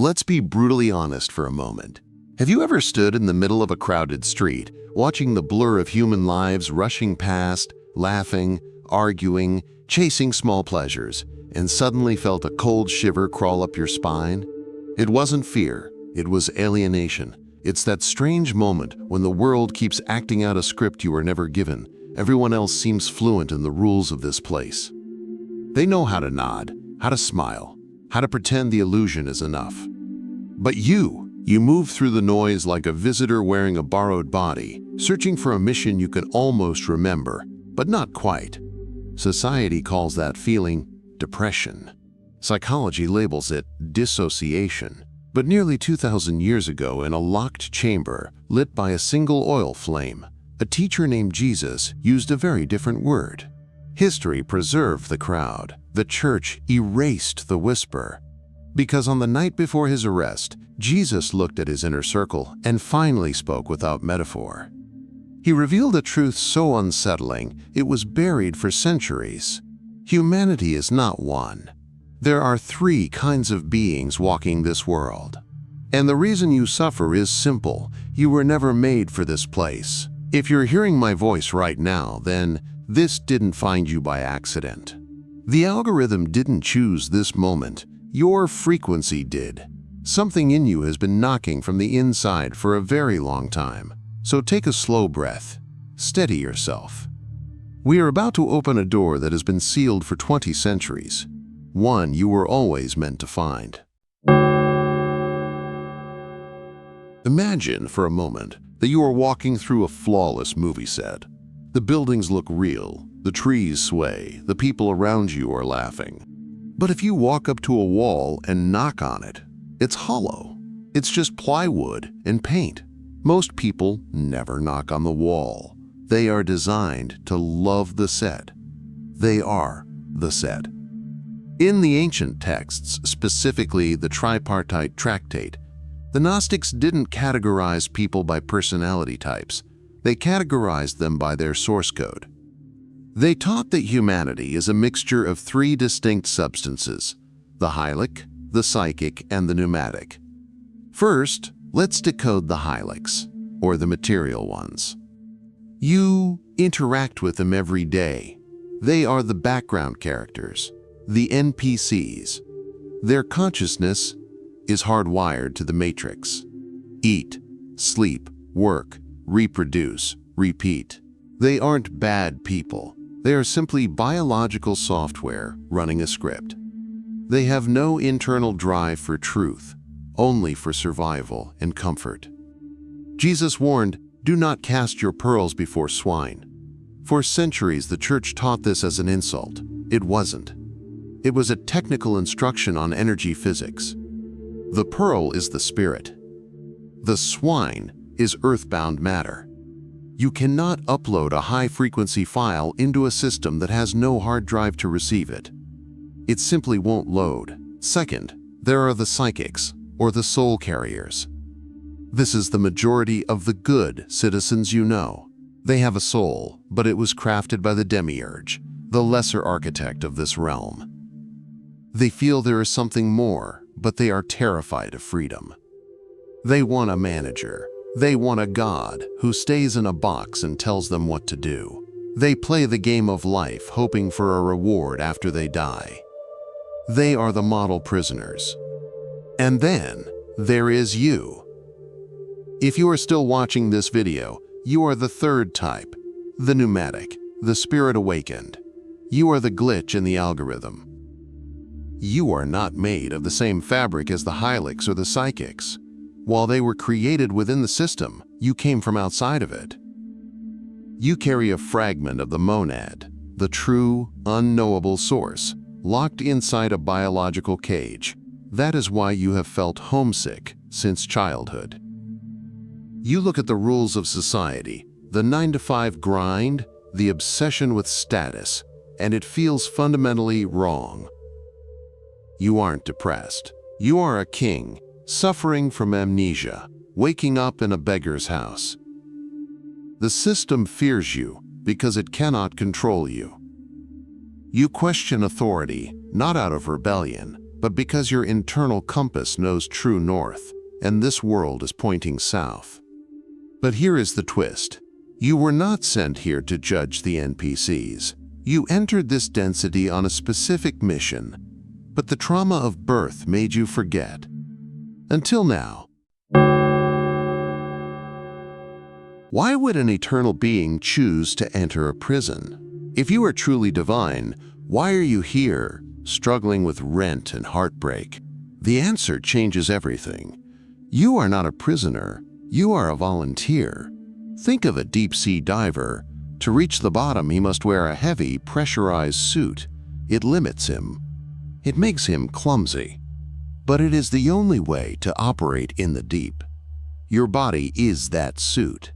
Let's be brutally honest for a moment. Have you ever stood in the middle of a crowded street, watching the blur of human lives rushing past, laughing, arguing, chasing small pleasures, and suddenly felt a cold shiver crawl up your spine? It wasn't fear, it was alienation. It's that strange moment when the world keeps acting out a script you were never given. Everyone else seems fluent in the rules of this place. They know how to nod, how to smile, how to pretend the illusion is enough. But you move through the noise like a visitor wearing a borrowed body, searching for a mission you can almost remember, but not quite. Society calls that feeling depression. Psychology labels it dissociation. But nearly 2,000 years ago, in a locked chamber lit by a single oil flame, a teacher named Jesus used a very different word. History preserved the crowd. The church erased the whisper. Because on the night before his arrest, Jesus looked at his inner circle and finally spoke without metaphor. He revealed a truth so unsettling, it was buried for centuries. Humanity is not one. There are three kinds of beings walking this world. And the reason you suffer is simple. You were never made for this place. If you're hearing my voice right now, then this didn't find you by accident. The algorithm didn't choose this moment. Your frequency did. Something in you has been knocking from the inside for a very long time. So take a slow breath. Steady yourself. We are about to open a door that has been sealed for 20 centuries. One you were always meant to find. Imagine for a moment that you are walking through a flawless movie set. The buildings look real, the trees sway, the people around you are laughing. But if you walk up to a wall and knock on it, it's hollow. It's just plywood and paint. Most people never knock on the wall. They are designed to love the set. They are the set. In the ancient texts, specifically the Tripartite Tractate, the Gnostics didn't categorize people by personality types. They categorized them by their source code. They taught that humanity is a mixture of three distinct substances: the hylic, the psychic, and the pneumatic. First, let's decode the hylics, or the material ones. You interact with them every day. They are the background characters, the NPCs. Their consciousness is hardwired to the matrix. Eat, sleep, work, reproduce, repeat. They aren't bad people. They are simply biological software running a script. They have no internal drive for truth, only for survival and comfort. Jesus warned, "Do not cast your pearls before swine." For centuries, the church taught this as an insult. It wasn't. It was a technical instruction on energy physics. The pearl is the spirit. The swine is earthbound matter. You cannot upload a high-frequency file into a system that has no hard drive to receive it. It simply won't load. Second, there are the psychics, or the soul carriers. This is the majority of the good citizens you know. They have a soul, but it was crafted by the demiurge, the lesser architect of this realm. They feel there is something more, but they are terrified of freedom. They want a manager. They want a god who stays in a box and tells them what to do. They play the game of life, hoping for a reward after they die. They are the model prisoners. And then there is you. If you are still watching this video, you are the third type, the pneumatic, the spirit awakened. You are the glitch in the algorithm. You are not made of the same fabric as the hylics or the psychics. While they were created within the system, you came from outside of it. You carry a fragment of the monad, the true, unknowable source, locked inside a biological cage. That is why you have felt homesick since childhood. You look at the rules of society, the 9-to-5 grind, the obsession with status, and it feels fundamentally wrong. You aren't depressed. You are a king, suffering from amnesia, waking up in a beggar's house. The system fears you because it cannot control you. You question authority, not out of rebellion, but because your internal compass knows true north, and this world is pointing south. But here is the twist. You were not sent here to judge the NPCs. You entered this density on a specific mission, but the trauma of birth made you forget. Until now. Why would an eternal being choose to enter a prison? If you are truly divine, why are you here, struggling with rent and heartbreak? The answer changes everything. You are not a prisoner, you are a volunteer. Think of a deep-sea diver. To reach the bottom, he must wear a heavy, pressurized suit. It limits him. It makes him clumsy. But it is the only way to operate in the deep. Your body is that suit.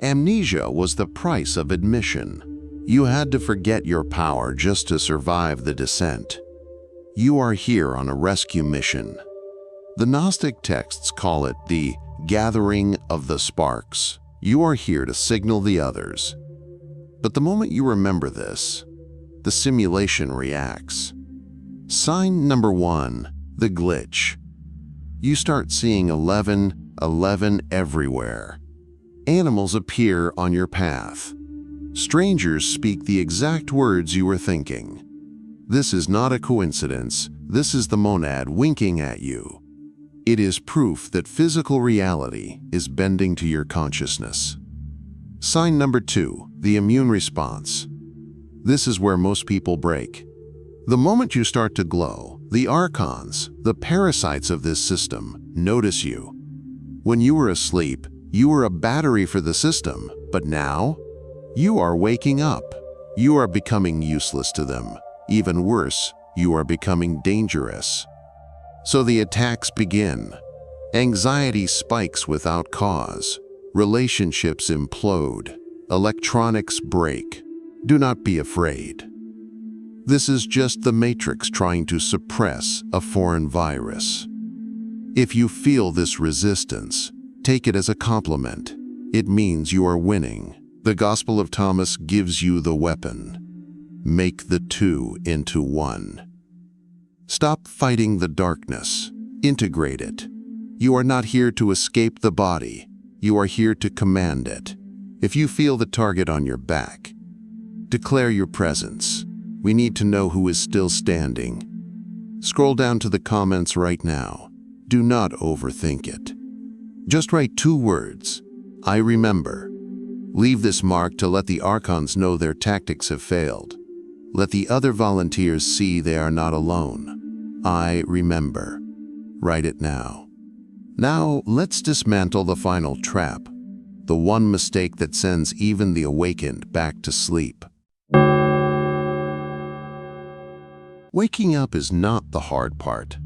Amnesia was the price of admission. You had to forget your power just to survive the descent. You are here on a rescue mission. The Gnostic texts call it the gathering of the sparks. You are here to signal the others. But the moment you remember this, the simulation reacts. Sign number 1, the glitch. You start seeing 11 everywhere. Animals appear on your path. Strangers speak the exact words you were thinking. This is not a coincidence. This is the monad winking at you. It is proof that physical reality is bending to your consciousness. Sign number 2, the immune response. This is where most people break. The moment you start to glow, the Archons, the parasites of this system, notice you. When you were asleep, you were a battery for the system, but now, you are waking up. You are becoming useless to them. Even worse, you are becoming dangerous. So the attacks begin. Anxiety spikes without cause. Relationships implode. Electronics break. Do not be afraid. This is just the Matrix trying to suppress a foreign virus. If you feel this resistance, take it as a compliment. It means you are winning. The Gospel of Thomas gives you the weapon. Make the two into one. Stop fighting the darkness. Integrate it. You are not here to escape the body. You are here to command it. If you feel the target on your back, declare your presence. We need to know who is still standing. Scroll down to the comments right now. Do not overthink it. Just write 2 words. I remember. Leave this mark to let the Archons know their tactics have failed. Let the other volunteers see they are not alone. I remember. Write it now. Now, let's dismantle the final trap. The one mistake that sends even the awakened back to sleep. Waking up is not the hard part.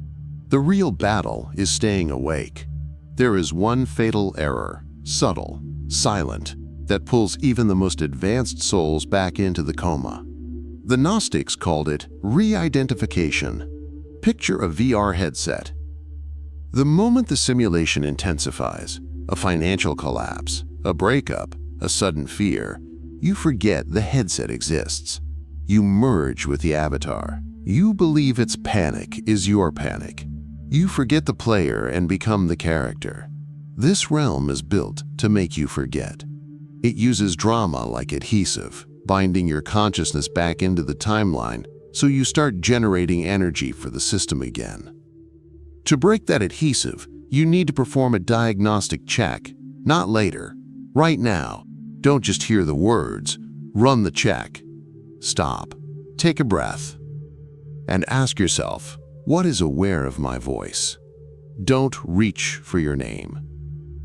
The real battle is staying awake. There is one fatal error, subtle, silent, that pulls even the most advanced souls back into the coma. The Gnostics called it re-identification. Picture a VR headset. The moment the simulation intensifies, a financial collapse, a breakup, a sudden fear, you forget the headset exists. You merge with the avatar. You believe its panic is your panic. You forget the player and become the character. This realm is built to make you forget. It uses drama like adhesive, binding your consciousness back into the timeline so you start generating energy for the system again. To break that adhesive, you need to perform a diagnostic check, not later. Right now. Don't just hear the words. Run the check. Stop. Take a breath. And ask yourself, what is aware of my voice? Don't reach for your name.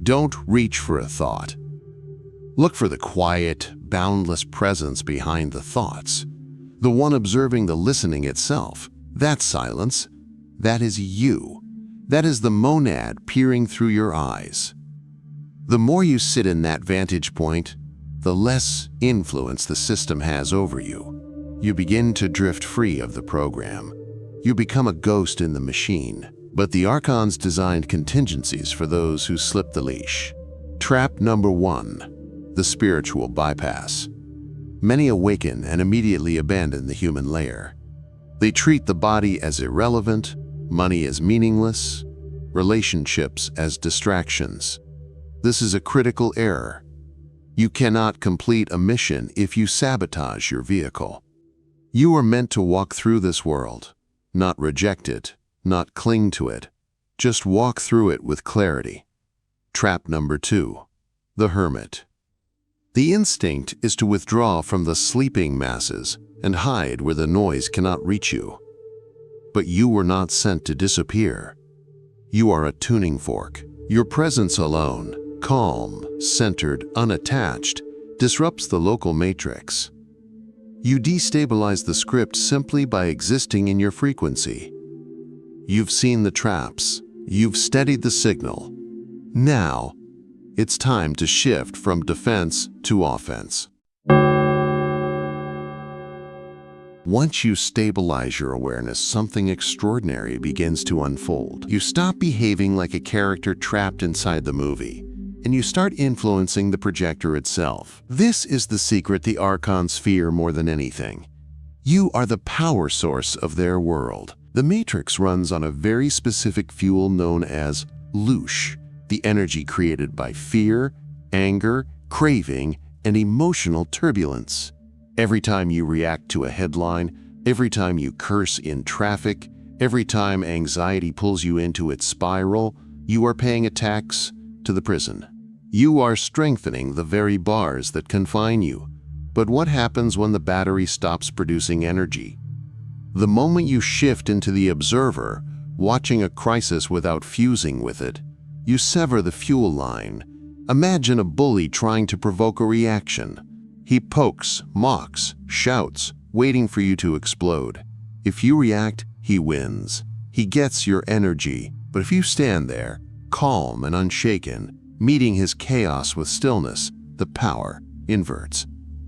Don't reach for a thought. Look for the quiet, boundless presence behind the thoughts. The one observing the listening itself. That's silence. That is you. That is the monad peering through your eyes. The more you sit in that vantage point, the less influence the system has over you. You begin to drift free of the program. You become a ghost in the machine. But the Archons designed contingencies for those who slip the leash. Trap number 1, the spiritual bypass. Many awaken and immediately abandon the human layer. They treat the body as irrelevant, money as meaningless, relationships as distractions. This is a critical error. You cannot complete a mission if you sabotage your vehicle. You are meant to walk through this world, not reject it, not cling to it. Just walk through it with clarity. Trap number 2. The hermit. The instinct is to withdraw from the sleeping masses and hide where the noise cannot reach you. But you were not sent to disappear. You are a tuning fork. Your presence alone, calm, centered, unattached, disrupts the local matrix. You destabilize the script simply by existing in your frequency. You've seen the traps. You've steadied the signal. Now, it's time to shift from defense to offense. Once you stabilize your awareness, something extraordinary begins to unfold. You stop behaving like a character trapped inside the movie, and you start influencing the projector itself. This is the secret the Archons fear more than anything. You are the power source of their world. The Matrix runs on a very specific fuel known as loosh, the energy created by fear, anger, craving, and emotional turbulence. Every time you react to a headline, every time you curse in traffic, every time anxiety pulls you into its spiral, you are paying a tax to the prison. You are strengthening the very bars that confine you. But what happens when the battery stops producing energy? The moment you shift into the observer, watching a crisis without fusing with it, you sever the fuel line. Imagine a bully trying to provoke a reaction. He pokes, mocks, shouts, waiting for you to explode. If you react, he wins. He gets your energy. But if you stand there, calm and unshaken, meeting his chaos with stillness, the power inverts.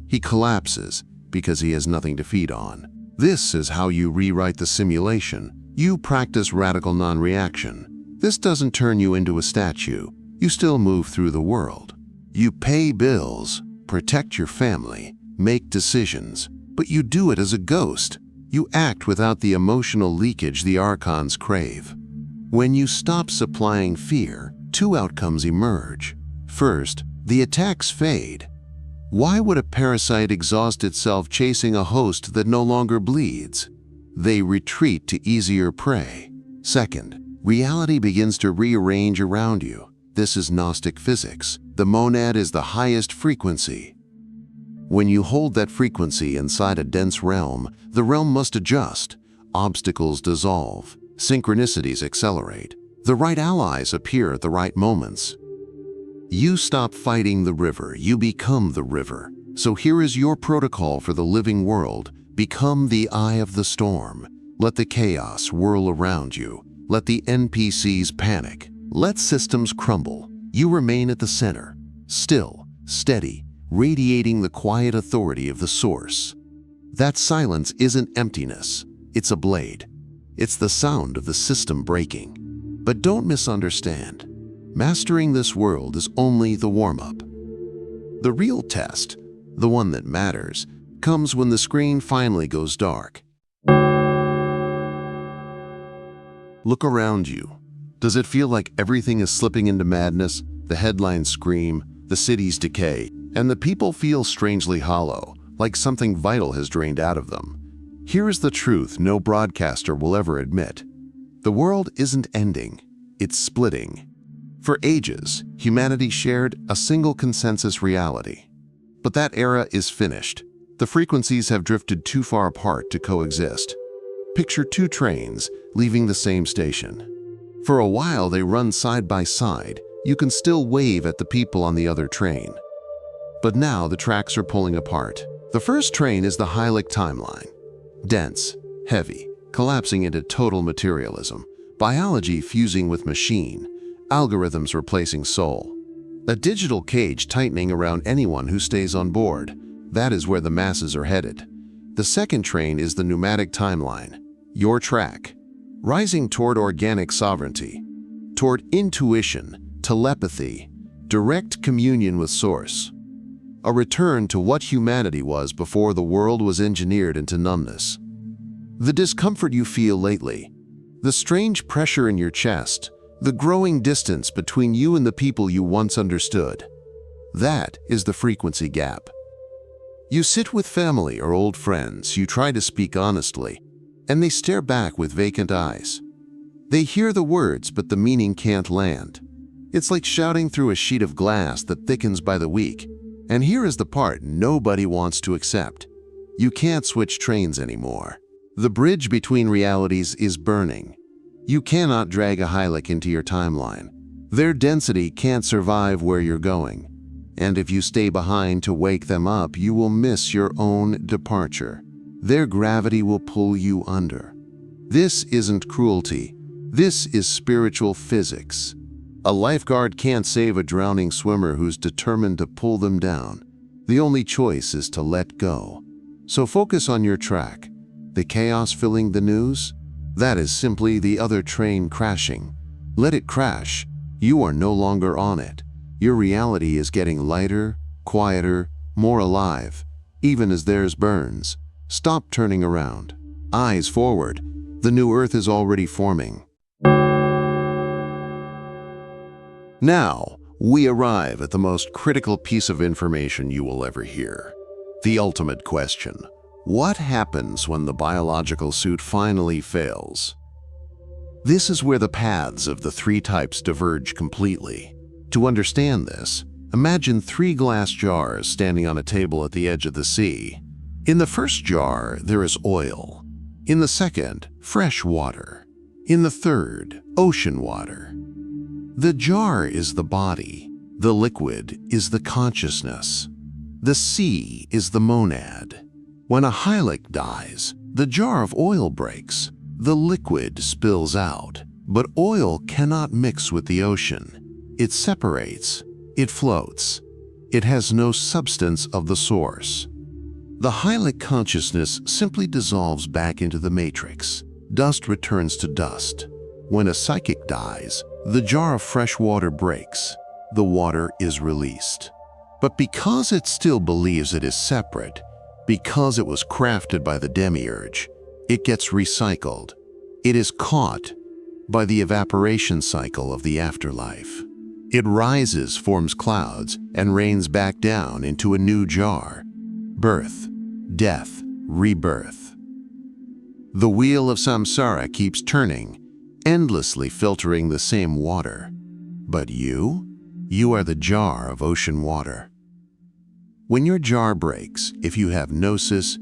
He collapses because he has nothing to feed on. This is how you rewrite the simulation. You practice radical non-reaction. This doesn't turn you into a statue. You still move through the world. You pay bills, protect your family, make decisions, but you do it as a ghost. You act without the emotional leakage the Archons crave. When you stop supplying fear, 2 outcomes emerge. First, the attacks fade. Why would a parasite exhaust itself chasing a host that no longer bleeds? They retreat to easier prey. Second, reality begins to rearrange around you. This is Gnostic physics. The monad is the highest frequency. When you hold that frequency inside a dense realm, the realm must adjust. Obstacles dissolve. Synchronicities accelerate. The right allies appear at the right moments. You stop fighting the river, you become the river. So here is your protocol for the living world. Become the eye of the storm. Let the chaos whirl around you. Let the NPCs panic. Let systems crumble. You remain at the center, still, steady, radiating the quiet authority of the source. That silence isn't emptiness, it's a blade. It's the sound of the system breaking. But don't misunderstand. Mastering this world is only the warm-up. The real test, the one that matters, comes when the screen finally goes dark. Look around you. Does it feel like everything is slipping into madness? The headlines scream, the cities decay, and the people feel strangely hollow, like something vital has drained out of them. Here is the truth no broadcaster will ever admit. The world isn't ending, it's splitting. For ages, humanity shared a single consensus reality. But that era is finished. The frequencies have drifted too far apart to coexist. Picture 2 trains leaving the same station. For a while they run side by side. You can still wave at the people on the other train. But now the tracks are pulling apart. The first train is the Hylic timeline. Dense, heavy, collapsing into total materialism. Biology fusing with machine. Algorithms replacing soul. A digital cage tightening around anyone who stays on board. That is where the masses are headed. The second train is the Pneumatic timeline. Your track. Rising toward organic sovereignty. Toward intuition, telepathy, direct communion with Source. A return to what humanity was before the world was engineered into numbness. The discomfort you feel lately, The strange pressure in your chest, the growing distance between you and the people you once understood. That is the frequency gap. You sit with family or old friends, you try to speak honestly, and they stare back with vacant eyes. They hear the words, but the meaning can't land. It's like shouting through a sheet of glass that thickens by the week. And here is the part nobody wants to accept. You can't switch trains anymore. The bridge between realities is burning. You cannot drag a Hylic into your timeline. Their density can't survive where you're going. And if you stay behind to wake them up, you will miss your own departure. Their gravity will pull you under. This isn't cruelty. This is spiritual physics. A lifeguard can't save a drowning swimmer who's determined to pull them down. The only choice is to let go. So focus on your track. The chaos filling the news? That is simply the other train crashing. Let it crash. You are no longer on it. Your reality is getting lighter, quieter, more alive, even as theirs burns. Stop turning around. Eyes forward. The new Earth is already forming. Now, we arrive at the most critical piece of information you will ever hear. The ultimate question. What happens when the biological suit finally fails? This is where the paths of the three types diverge completely. To understand this, imagine 3 glass jars standing on a table at the edge of the sea. In the first jar, there is oil. In the second, fresh water. In the third, ocean water. The jar is the body. The liquid is the consciousness. The sea is the monad. When a Hylic dies, the jar of oil breaks. The liquid spills out, but oil cannot mix with the ocean. It separates. It floats. It has no substance of the source. The Hylic consciousness simply dissolves back into the matrix. Dust returns to dust. When a psychic dies, the jar of fresh water breaks. The water is released. But because it still believes it is separate, because it was crafted by the demiurge, it gets recycled. It is caught by the evaporation cycle of the afterlife. It rises, forms clouds, and rains back down into a new jar. Birth, death, rebirth. The wheel of samsara keeps turning, endlessly filtering the same water. But you are the jar of ocean water. When your jar breaks, if you have gnosis,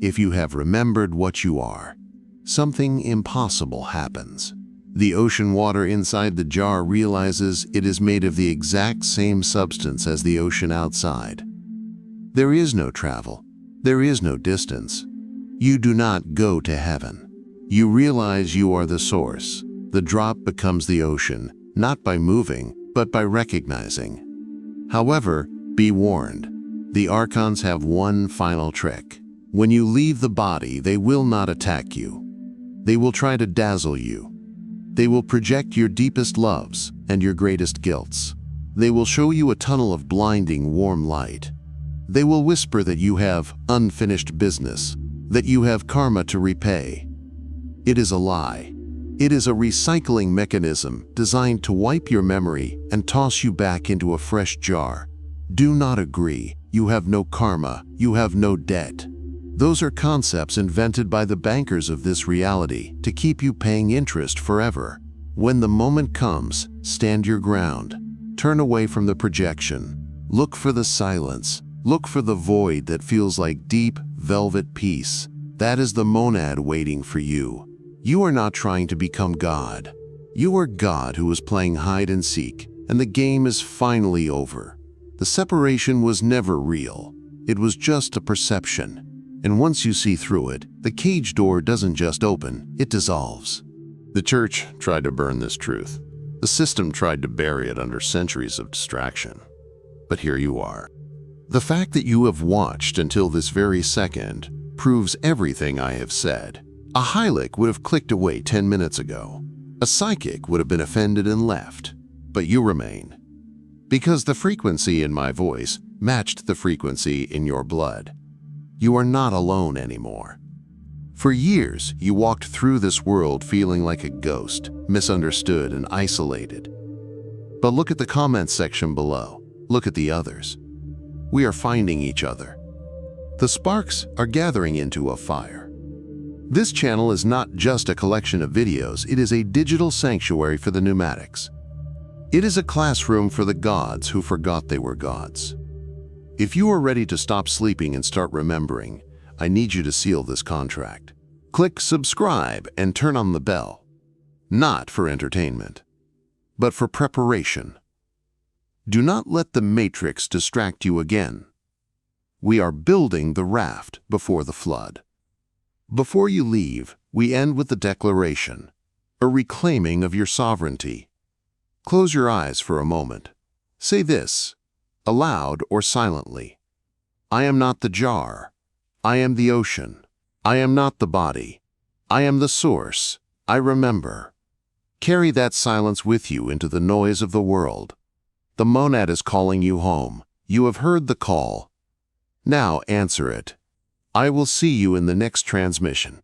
if you have remembered what you are, something impossible happens. The ocean water inside the jar realizes it is made of the exact same substance as the ocean outside. There is no travel. There is no distance. You do not go to heaven. You realize you are the source. The drop becomes the ocean, not by moving, but by recognizing. However, be warned. The Archons have one final trick. When you leave the body, they will not attack you. They will try to dazzle you. They will project your deepest loves and your greatest guilts. They will show you a tunnel of blinding, warm light. They will whisper that you have unfinished business, that you have karma to repay. It is a lie. It is a recycling mechanism designed to wipe your memory and toss you back into a fresh jar. Do not agree. You have no karma. You have no debt. Those are concepts invented by the bankers of this reality to keep you paying interest forever. When the moment comes, stand your ground. Turn away from the projection. Look for the silence. Look for the void that feels like deep, velvet peace. That is the monad waiting for you. You are not trying to become God. You are God who is playing hide and seek, and the game is finally over. The separation was never real. It was just a perception. And once you see through it, the cage door doesn't just open, it dissolves. The church tried to burn this truth. The system tried to bury it under centuries of distraction. But here you are. The fact that you have watched until this very second proves everything I have said. A Hylic would have clicked away 10 minutes ago. A psychic would have been offended and left. But you remain. Because the frequency in my voice matched the frequency in your blood. You are not alone anymore. For years, you walked through this world feeling like a ghost, misunderstood and isolated. But look at the comments section below. Look at the others. We are finding each other. The sparks are gathering into a fire. This channel is not just a collection of videos, it is a digital sanctuary for the Pneumatics. It is a classroom for the gods who forgot they were gods. If you are ready to stop sleeping and start remembering, I need you to seal this contract. Click subscribe and turn on the bell. Not for entertainment, but for preparation. Do not let the Matrix distract you again. We are building the raft before the flood. Before you leave, we end with the declaration, a reclaiming of your sovereignty. Close your eyes for a moment. Say this, aloud or silently. I am not the jar. I am the ocean. I am not the body. I am the source. I remember. Carry that silence with you into the noise of the world. The monad is calling you home. You have heard the call. Now answer it. I will see you in the next transmission.